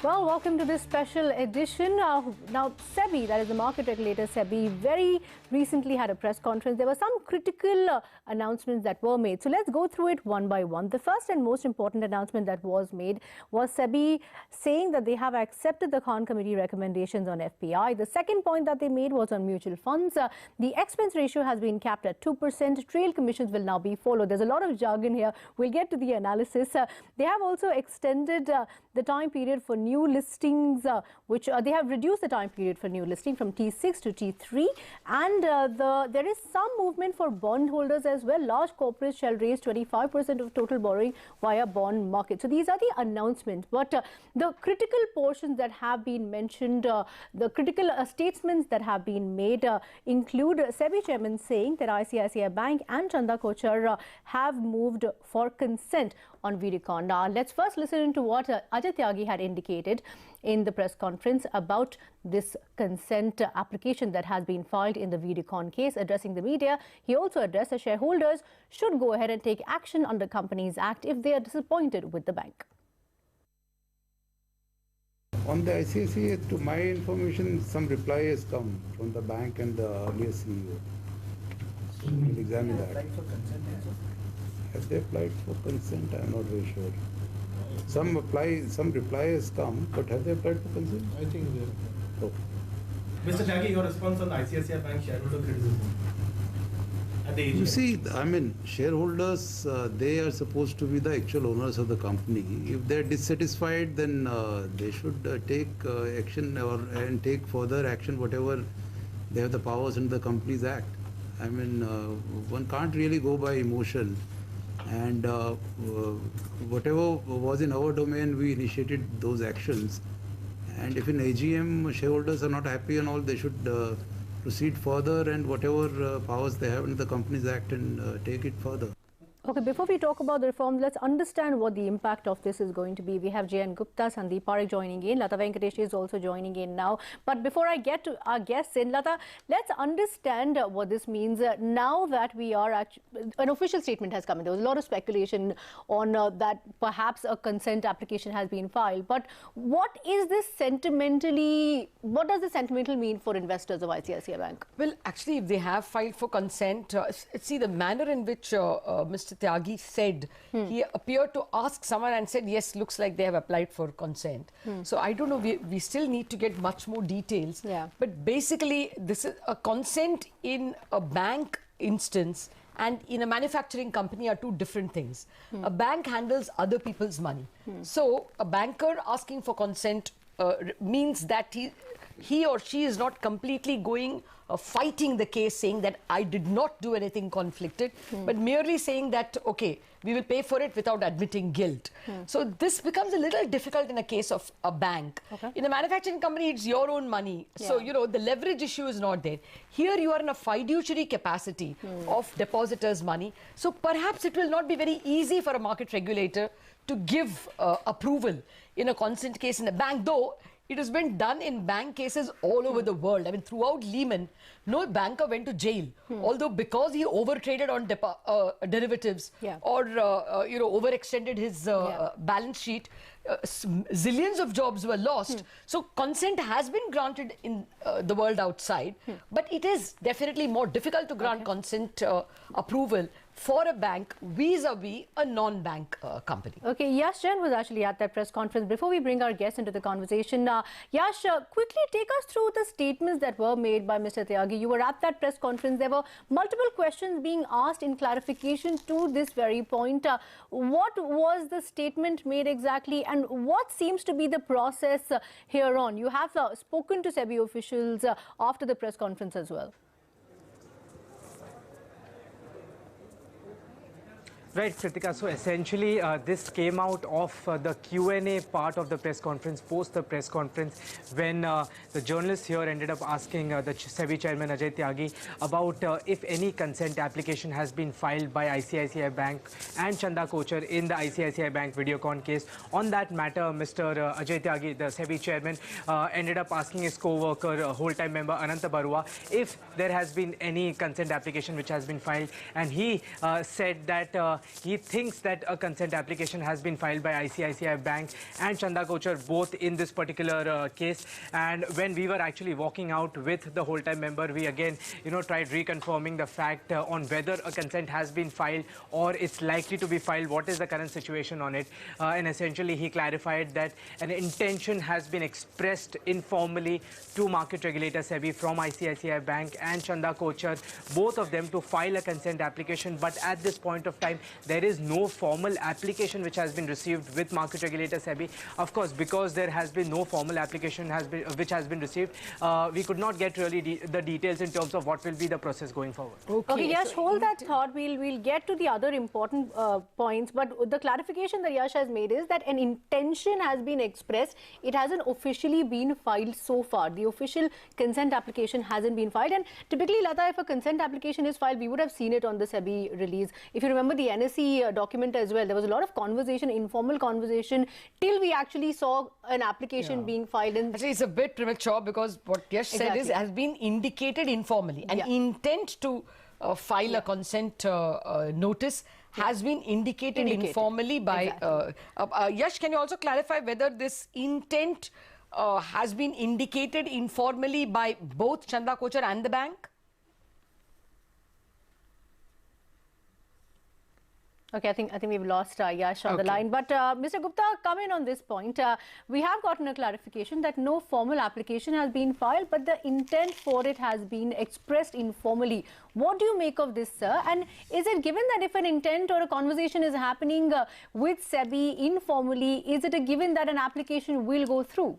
Well, welcome to this special edition. Now, SEBI, that is the market regulator, SEBI, very recently had a press conference. There were some critical announcements that were made. So let's go through it one by one. The first and most important announcement that was made was SEBI saying that they have accepted the Khan Committee recommendations on FPI. The second point that they made was on mutual funds. The expense ratio has been capped at 2%. Trail commissions will now be followed. There's a lot of jargon here. We'll get to the analysis. They have also extended the time period for new listings, they have reduced the time period for new listing from T6 to T3, and there is some movement for bondholders as well. Large corporates shall raise 25% of total borrowing via bond market. So these are the announcements, but the critical portions that have been mentioned, the critical statements that have been made include SEBI Chairman saying that ICICI Bank and Chanda Kochhar have moved for consent on Videocon. Now, let's first listen to what Ajay Tyagi had indicated in the press conference about this consent application that has been filed in the Videocon case. Addressing the media, he also addressed that shareholders should go ahead and take action under Companies Act if they are disappointed with the bank. On the ICICI, to my information, some reply has come from the bank and the earlier CEO. So we will examine that. Have they applied for consent? I am not very sure. Some reply has come, but have they applied for consent? I think they have. Okay. Mr. Tyagi, your response on the ICICI Bank shareholder criticism at the AGM? You see, I mean, shareholders, they are supposed to be the actual owners of the company. If they are dissatisfied, then they should take action and take further action, whatever they have the powers under the Companies Act. I mean, one can't really go by emotion. And whatever was in our domain, we initiated those actions. And if in AGM shareholders are not happy and all, they should proceed further and whatever powers they have in the Companies Act and take it further. Okay, before we talk about the reforms, let's understand what the impact of this is going to be. We have J.N. Gupta, Sandeep Parekh joining in. Lata Venkatesh is also joining in now. But before I get to our guests in, Lata, let's understand what this means. Now that we are an official statement has come in. There was a lot of speculation on that perhaps a consent application has been filed. But what is this sentimentally, what does this sentimental mean for investors of ICICI Bank? Well, actually, if they have filed for consent, see the manner in which Mr. Tyagi said, he appeared to ask someone and said, yes, looks like they have applied for consent. So I don't know, we still need to get much more details. Yeah. But basically, this is a consent in a bank instance and in a manufacturing company are two different things. A bank handles other people's money. So a banker asking for consent means that he or she is not completely going fighting the case, saying that I did not do anything conflicted, but merely saying that, okay, we will pay for it without admitting guilt. So this becomes a little difficult in a case of a bank. Okay. In a manufacturing company, it's your own money. Yeah. So, you know, the leverage issue is not there. Here you are in a fiduciary capacity of depositors' money. So perhaps it will not be very easy for a market regulator to give approval in a consent case in a bank, though it has been done in bank cases all over the world. I mean, throughout Lehman, no banker went to jail. Although because he overtraded on derivatives or, you know, overextended his balance sheet, zillions of jobs were lost. So consent has been granted in the world outside, but it is definitely more difficult to grant consent approval for a bank vis-a-vis a non-bank company. Okay, Yash Jain was actually at that press conference. Before we bring our guests into the conversation, Yash, quickly take us through the statements that were made by Mr. Tyagi. You were at that press conference. There were multiple questions being asked in clarification to this very point. What was the statement made exactly, and what seems to be the process here on? You have spoken to SEBI officials after the press conference as well. Right, Kritika. So essentially, this came out of the Q&A part of the press conference, post the press conference, when the journalists here ended up asking the SEBI Chairman Ajay Tyagi about if any consent application has been filed by ICICI Bank and Chanda Kochhar in the ICICI Bank Videocon case. On that matter, Mr. Ajay Tyagi, the SEBI Chairman, ended up asking his co-worker, whole-time member Ananta Barua, if there has been any consent application which has been filed, and he said that he thinks that a consent application has been filed by ICICI Bank and Chanda Kochhar both in this particular case. And when we were actually walking out with the whole-time member, we again, tried reconfirming the fact on whether a consent has been filed or it's likely to be filed, what is the current situation on it. And essentially, he clarified that an intention has been expressed informally to market regulator SEBI from ICICI Bank and Chanda Kochhar, both of them to file a consent application. But at this point of time, there is no formal application which has been received with market regulator SEBI. Of course, because there has been no formal application which has been received, we could not get really the details in terms of what will be the process going forward. Okay, Yash, hold that thought. We'll get to the other important points. But the clarification that Yash has made is that an intention has been expressed. It hasn't officially been filed so far. The official consent application hasn't been filed. And typically, Lata, if a consent application is filed, we would have seen it on the SEBI release. If you remember the NSE document as well, there was a lot of conversation, informal conversation, till we actually saw an application being filed. And actually, it's a bit premature because what Yash said is has been indicated informally. An intent to file a consent notice has been indicated informally by... Yash, can you also clarify whether this intent has been indicated informally by both Chanda Kochhar and the bank? Okay, I think we've lost Yash on the line. But Mr. Gupta, come in on this point. We have gotten a clarification that no formal application has been filed, but the intent for it has been expressed informally. What do you make of this, sir? And is it given that if an intent or a conversation is happening with SEBI informally, is it a given that an application will go through?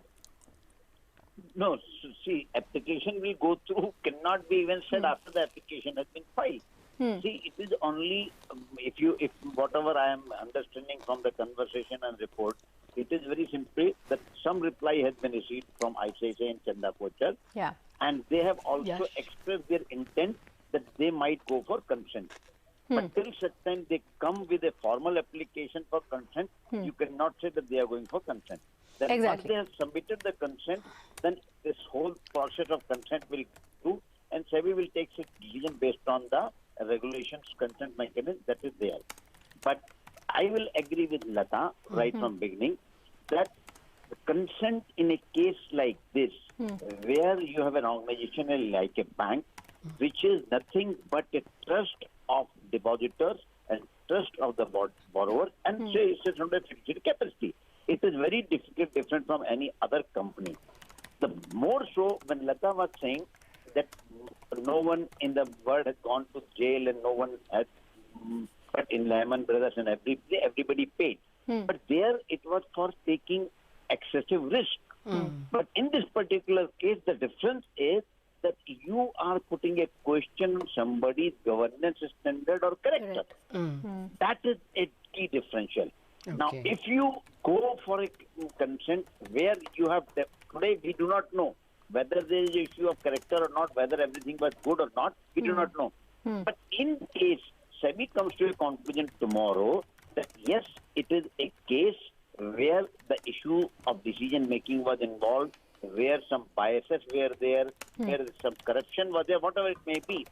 No, see, application will go through cannot be even said after the application has been filed. See, it is only if whatever I am understanding from the conversation and report, it is very simply that some reply has been received from ICICI and Chanda Kochhar, and they have also expressed their intent that they might go for consent. But till such time they come with a formal application for consent, you cannot say that they are going for consent. Then once they have submitted the consent, then this whole process of consent will go through, and SEBI will take its decision based on the regulations, consent mechanism that is there. But I will agree with Lata right from beginning that consent in a case like this, where you have an organization like a bank, which is nothing but a trust of depositors and trust of the borrower, and say it's from the fixed capacity. It is very different from any other company. The more so when Lata was saying that no one in the world has gone to jail and no one has, but in Lehman Brothers and everybody paid. But there it was for taking excessive risk. But in this particular case, the difference is that you are putting a question on somebody's governance standard or character. That is a key differential. Now, if you go for a consent where you have, today we do not know whether there is an issue of character or not, whether everything was good or not, we do not know. But in case SEBI comes to a conclusion tomorrow that yes, it is a case where the issue of decision making was involved, where some biases were there, where some corruption was there, whatever it may be.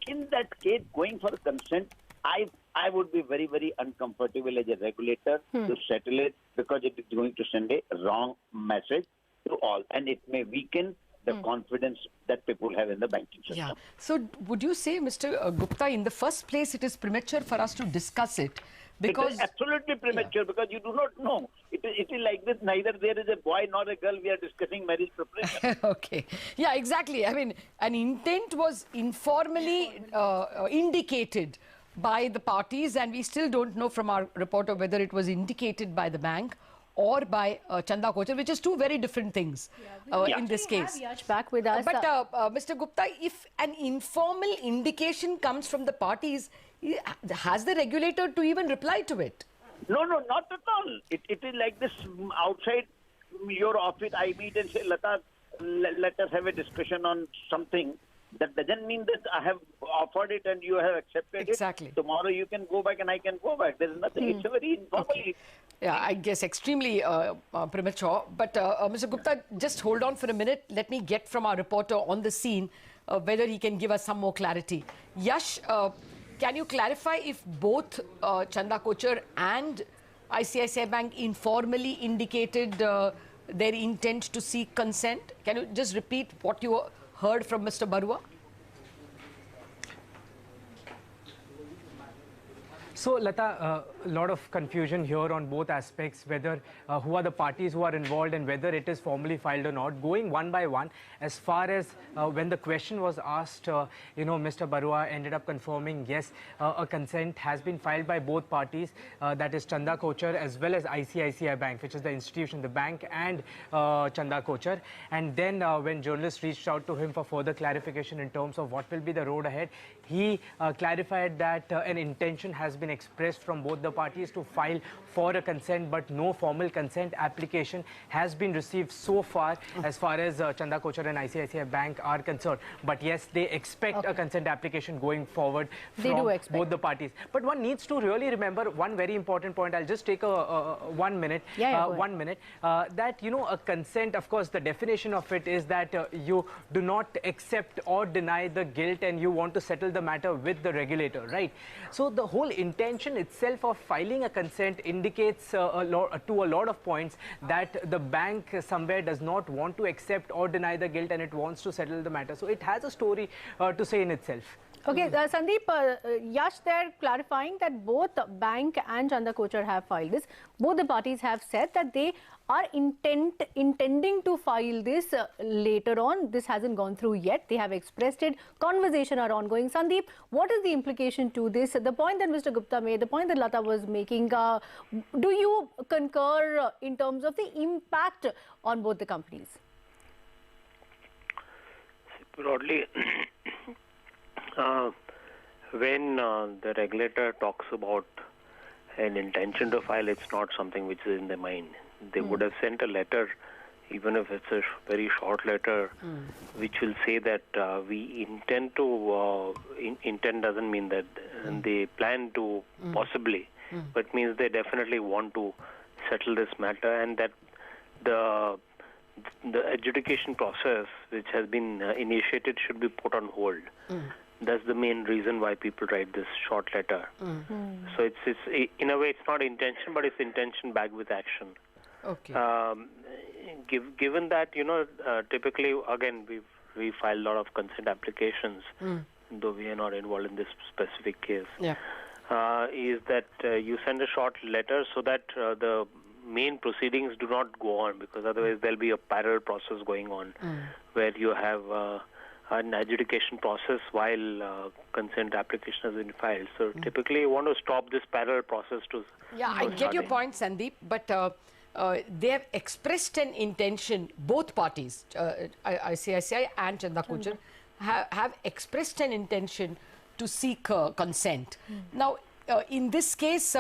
In that case, going for consent, I would be very, very uncomfortable as a regulator to settle it, because it is going to send a wrong message to all, and it may weaken the confidence that people have in the banking system. Yeah. So would you say, Mr. Gupta, in the first place, it is premature for us to discuss it? Because it is absolutely premature, because you do not know. It is like this, neither there is a boy nor a girl, we are discussing marriage preparation. Okay. Yeah, exactly. I mean, an intent was informally indicated by the parties, and we still don't know from our reporter whether it was indicated by the bank or by Chanda Kochhar, which is two very different things in this case. We have Yash back with us. But Mr. Gupta, if an informal indication comes from the parties, has the regulator to even reply to it? No, not at all. It is like this outside your office, I meet and say, Lata, let us have a discussion on something. That doesn't mean that I have offered it and you have accepted it. Tomorrow you can go back and I can go back. There is nothing. It's a very informal. Yeah, I guess extremely premature. But Mr. Gupta, just hold on for a minute. Let me get from our reporter on the scene whether he can give us some more clarity. Yash, can you clarify if both Chanda Kochhar and ICICI Bank informally indicated their intent to seek consent? Can you just repeat what you heard from Mr. Barua? So, Lata, a lot of confusion here on both aspects, whether who are the parties who are involved and whether it is formally filed or not. Going one by one, as far as when the question was asked, Mr. Barua ended up confirming, yes, a consent has been filed by both parties, that is Chanda Kochhar as well as ICICI Bank, which is the institution, the bank and Chanda Kochhar. And then when journalists reached out to him for further clarification in terms of what will be the road ahead, he clarified that an intention has been expressed from both the parties to file for a consent, but no formal consent application has been received so far as Chanda Kochhar and ICICI Bank are concerned. But yes, they expect a consent application going forward from both the parties. But one needs to really remember one very important point. I'll just take a 1 minute. That, a consent, of course, the definition of it is that you do not accept or deny the guilt and you want to settle the matter with the regulator, right? So the whole intention itself of filing a consent indicates to a lot of points that the bank somewhere does not want to accept or deny the guilt and it wants to settle the matter. So it has a story to say in itself. Okay, Sandeep, Yash there clarifying that both bank and Chanda Kochhar have filed this. Both the parties have said that they are intending to file this later on. This hasn't gone through yet. They have expressed it. Conversation are ongoing. Sandeep, what is the implication to this? The point that Mr. Gupta made, the point that Lata was making, do you concur in terms of the impact on both the companies? Broadly, when the regulator talks about an intention to file, it's not something which is in their mind. They would have sent a letter, even if it's a very short letter, which will say that we intend to, intent doesn't mean that they plan to possibly, but means they definitely want to settle this matter, and that the adjudication process which has been initiated should be put on hold. That's the main reason why people write this short letter. So it's in a way it's not intention, but it's intention backed with action. Okay. Given that, typically, again, we file a lot of consent applications, though we are not involved in this specific case. Is that you send a short letter so that the main proceedings do not go on, because otherwise there'll be a parallel process going on where you have an adjudication process while consent application has been filed. So typically you want to stop this parallel process to... Yeah, I get your point, Sandeep, but they have expressed an intention, both parties, ICICI and Chanda Kochhar, have expressed an intention to seek consent. Now, in this case,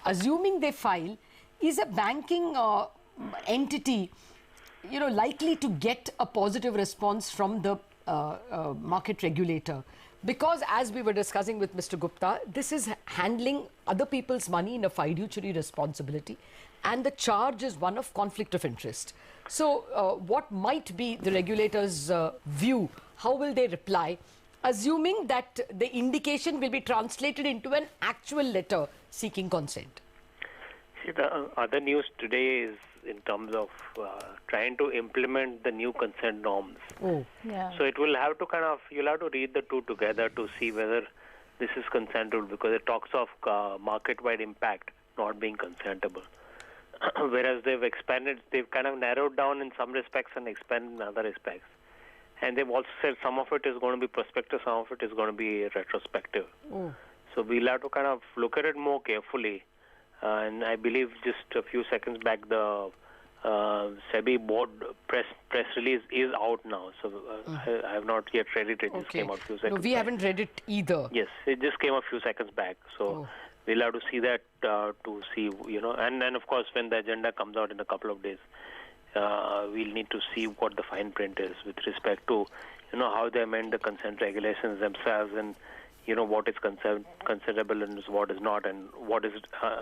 assuming they file, is a banking entity, likely to get a positive response from the market regulator? Because as we were discussing with Mr. Gupta, this is handling other people's money in a fiduciary responsibility, and the charge is one of conflict of interest. So what might be the regulator's view? How will they reply, assuming that the indication will be translated into an actual letter seeking consent? See, the other news today is in terms of trying to implement the new consent norms. Oh, yeah. So it will have to you'll have to read the two together to see whether this is consentable, because it talks of market-wide impact not being consentable. Whereas they've kind of narrowed down in some respects and expanded in other respects. And they've also said some of it is going to be prospective, some of it is going to be retrospective. So we'll have to kind of look at it more carefully. And I believe just a few seconds back, the SEBI board press release is out now. So I have not yet read it. It just came out a few seconds back. We haven't read it either. Yes, it just came a few seconds back. So we'll have to see that to see, and then of course when the agenda comes out in a couple of days, we'll need to see what the fine print is with respect to, how they amend the consent regulations themselves, and what is consentable and what is not, and what is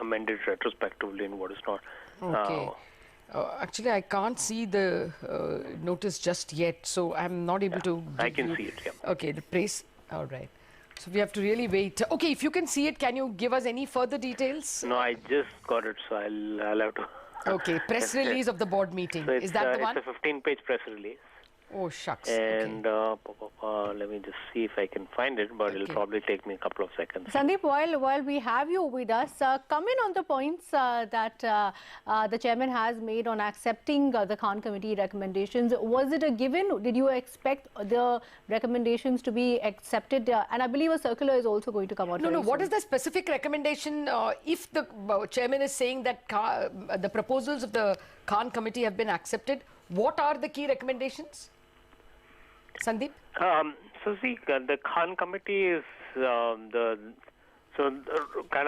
amended retrospectively and what is not. Okay. Actually, I can't see the notice just yet, so I'm not able to... I can see it, yeah. Okay, the press... All right. So we have to really wait. Okay, if you can see it, can you give us any further details? No, I just got it, so I'll have to. Okay, press release of the board meeting. So Is that the one? It's a 15-page press release. Oh, shucks. And Okay. let me just see if I can find it, but it'll probably take me a couple of seconds. Sandeep, while we have you with us, come in on the points that the chairman has made on accepting the Khan Committee recommendations. Was it a given? Did you expect the recommendations to be accepted? And I believe a circular is also going to come out. No. What is the specific recommendation? If the chairman is saying that the proposals of the Khan Committee have been accepted, what are the key recommendations? Sandeep? So see, the Khan Committee is kind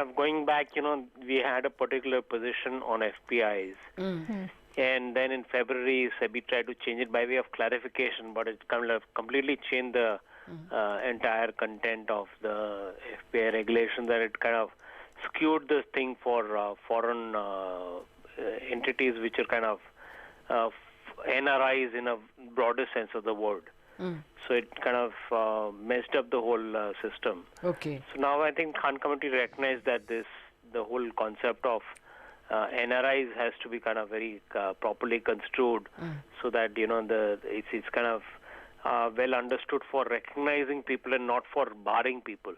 of going back, we had a particular position on FPIs. And then in February, SEBI tried to change it by way of clarification, but it kind of completely changed the entire content of the FPI regulation, that it kind of skewed this thing for foreign entities which are kind of NRIs in a broader sense of the word. So it kind of messed up the whole system. Okay. So now I think Khan Committee recognized that the whole concept of NRIs has to be kind of very properly construed, so that it's kind of well understood for recognizing people and not for barring people.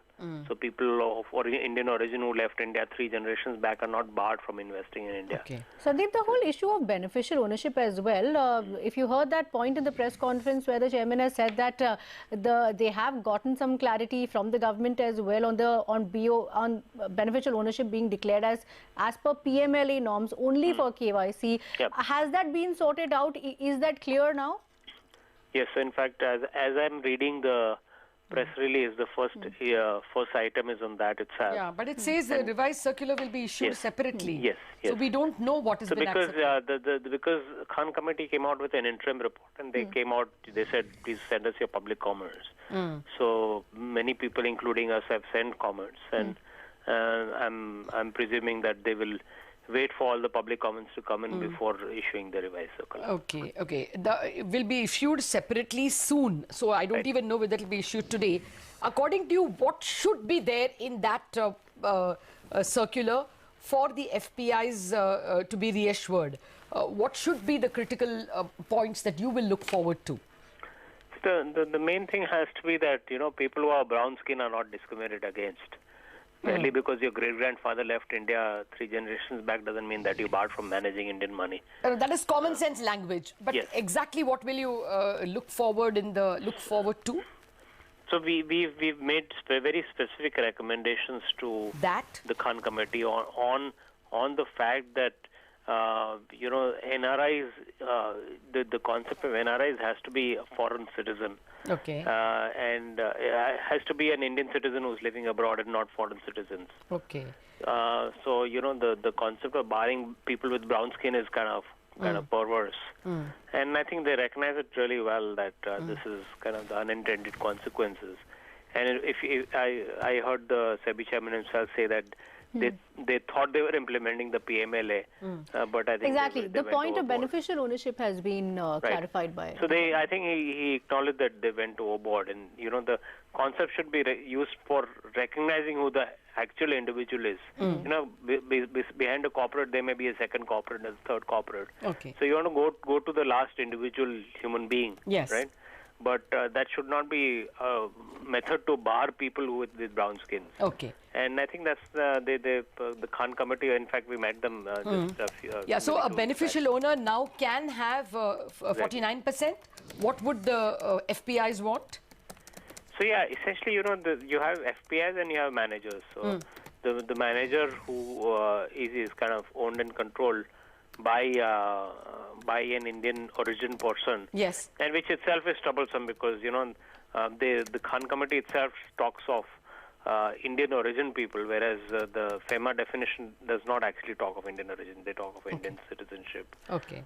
So people of Indian origin who left India 3 generations back are not barred from investing in India. Okay. Sandeep, the whole issue of beneficial ownership as well, if you heard that point in the press conference where the chairman has said that they have gotten some clarity from the government as well on beneficial ownership being declared as per PMLA norms only for KYC. Yep. Has that been sorted out? Is that clear now? Yes, so in fact, as I'm reading the press release, the first item is on that itself. Yeah, but it says the revised circular will be issued separately. Yes. So we don't know what has been accepted. Because Khan Committee came out with an interim report, and they they said, please send us your public comments. So many people, including us, have sent comments, and I'm presuming that they will wait for all the public comments to come in before issuing the revised circular. Okay. It will be issued separately soon. So I don't even know whether it will be issued today. According to you, what should be there in that circular for the FPIs to be reassured? What should be the critical points that you will look forward to? The main thing has to be that, people who are brown skin are not discriminated against. Merely because your great-grandfather left India 3 generations back doesn't mean that you're barred from managing Indian money. That is common sense language. But exactly what will you look forward to? So we've made very specific recommendations to the Khan Committee on the fact that NRIs, the concept of NRIs has to be a foreign citizen. Okay. And has to be an Indian citizen who's living abroad and not foreign citizens. Okay. So the concept of barring people with brown skin is kind of perverse. And I think they recognize it really well, that this is kind of the unintended consequences. And I heard the SEBI chairman himself say that they thought they were implementing the PMLA, but I think exactly they the went point of overboard. beneficial ownership has been clarified by. So I think he acknowledged that they went overboard, and the concept should be used for recognizing who the actual individual is. Behind a corporate there may be a second corporate and a third corporate. Okay. So you want to go to the last individual human being. Yes. Right. But that should not be a method to bar people with brown skins. Okay. And I think that's the Khan Committee. In fact, we met them just a few. So a beneficial owner now can have 49%. What would the FPIs want? So essentially, you have FPIs and you have managers. So the manager who is kind of owned and controlled by an Indian origin person. Yes. And which itself is troublesome because the Khan Committee itself talks of Indian origin people, whereas the FEMA definition does not actually talk of Indian origin. They talk of Indian citizenship. Okay.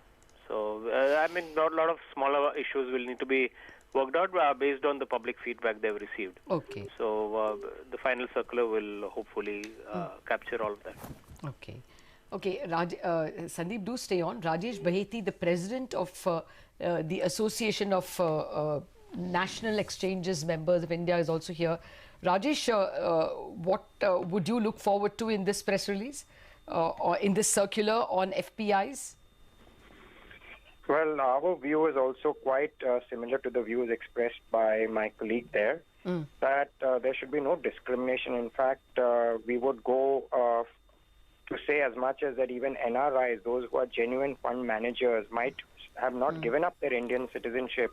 So a lot of smaller issues will need to be worked out based on the public feedback they've received. Okay. So the final circular will hopefully capture all of that. Okay. Okay, Sandeep, do stay on. Rajesh Baheti, the president of the Association of National Exchanges Members of India is also here. Rajesh, what would you look forward to in this press release or in this circular on FPIs? Well, our view is also quite similar to the views expressed by my colleague there, that there should be no discrimination. In fact, we would go to say as much as that even NRIs, those who are genuine fund managers, might have not given up their Indian citizenship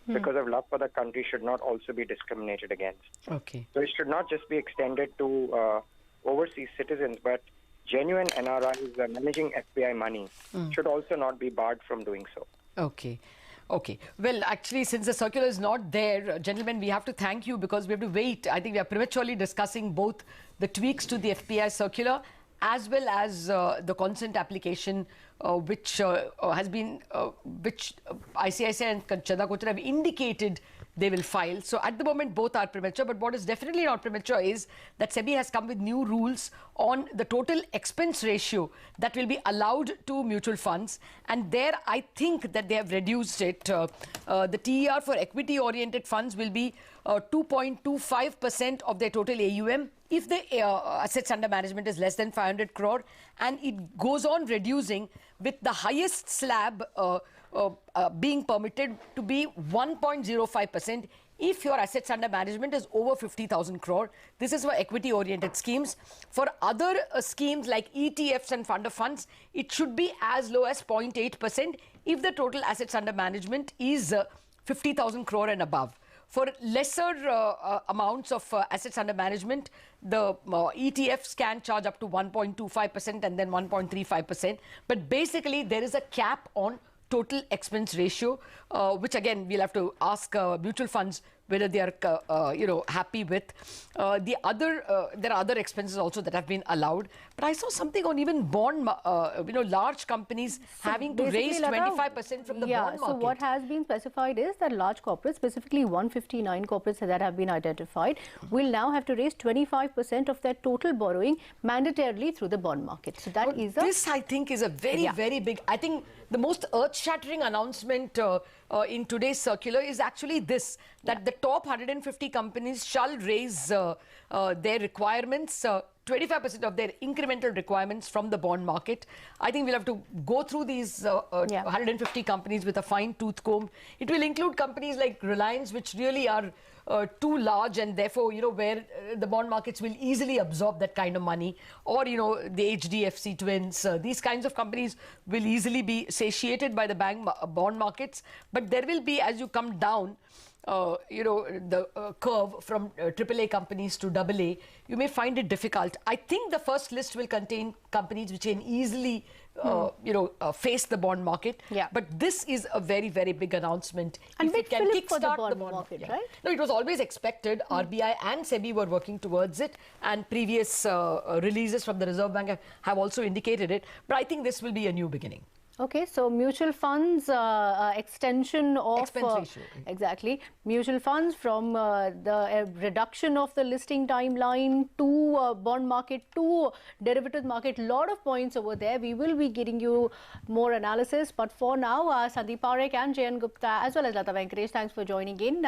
because of love for the country, should not also be discriminated against. Okay. So it should not just be extended to overseas citizens, but genuine NRIs managing FPI money should also not be barred from doing so. Okay. Okay. Well, actually, since the circular is not there, gentlemen, we have to thank you because we have to wait. I think we are prematurely discussing both the tweaks to the FPI circular as well as the consent application, which has been, which ICICI and Chanda Kochhar have indicated they will file. So at the moment, both are premature. But what is definitely not premature is that SEBI has come with new rules on the total expense ratio that will be allowed to mutual funds. And there, I think that they have reduced it. The TER for equity-oriented funds will be 2.25% of their total AUM if the assets under management is less than 500 crore. And it goes on reducing with the highest slab being permitted to be 1.05% if your assets under management is over 50,000 crore. This is for equity-oriented schemes. For other schemes like ETFs and fund of funds, it should be as low as 0.8% if the total assets under management is 50,000 crore and above. For lesser amounts of assets under management, the ETFs can charge up to 1.25% and then 1.35%. But basically, there is a cap on total expense ratio, which again we'll have to ask mutual funds whether they are happy with. There are other expenses also that have been allowed. But I saw something on even bond, large companies having to raise 25% from the bond market. So what has been specified is that large corporates, specifically 159 corporates that have been identified, will now have to raise 25% of their total borrowing mandatorily through the bond market. So that is this, I think, is a very, very big. I think the most earth-shattering announcement in today's circular is actually this, that the top 150 companies shall raise their requirements, 25% of their incremental requirements from the bond market. I think we'll have to go through these 150 companies with a fine-tooth comb. It will include companies like Reliance, which really are too large and therefore, where the bond markets will easily absorb that kind of money. Or, the HDFC twins, these kinds of companies will easily be satiated by the bond markets. But there will be, as you come down, the curve from AAA companies to AA, you may find it difficult. I think the first list will contain companies which can easily, face the bond market. Yeah. But this is a very, very big announcement. And if big it can fillip for the kickstart bond market, right? No, it was always expected. RBI and SEBI were working towards it, and previous releases from the Reserve Bank have also indicated it. But I think this will be a new beginning. Okay, so mutual funds extension of expense ratio. Exactly, mutual funds from the reduction of the listing timeline to bond market to derivatives market. Lot of points over there. We will be giving you more analysis, but for now, Sandeep Parekh and Jayan Gupta as well as Lata Venkatesh, thanks for joining in.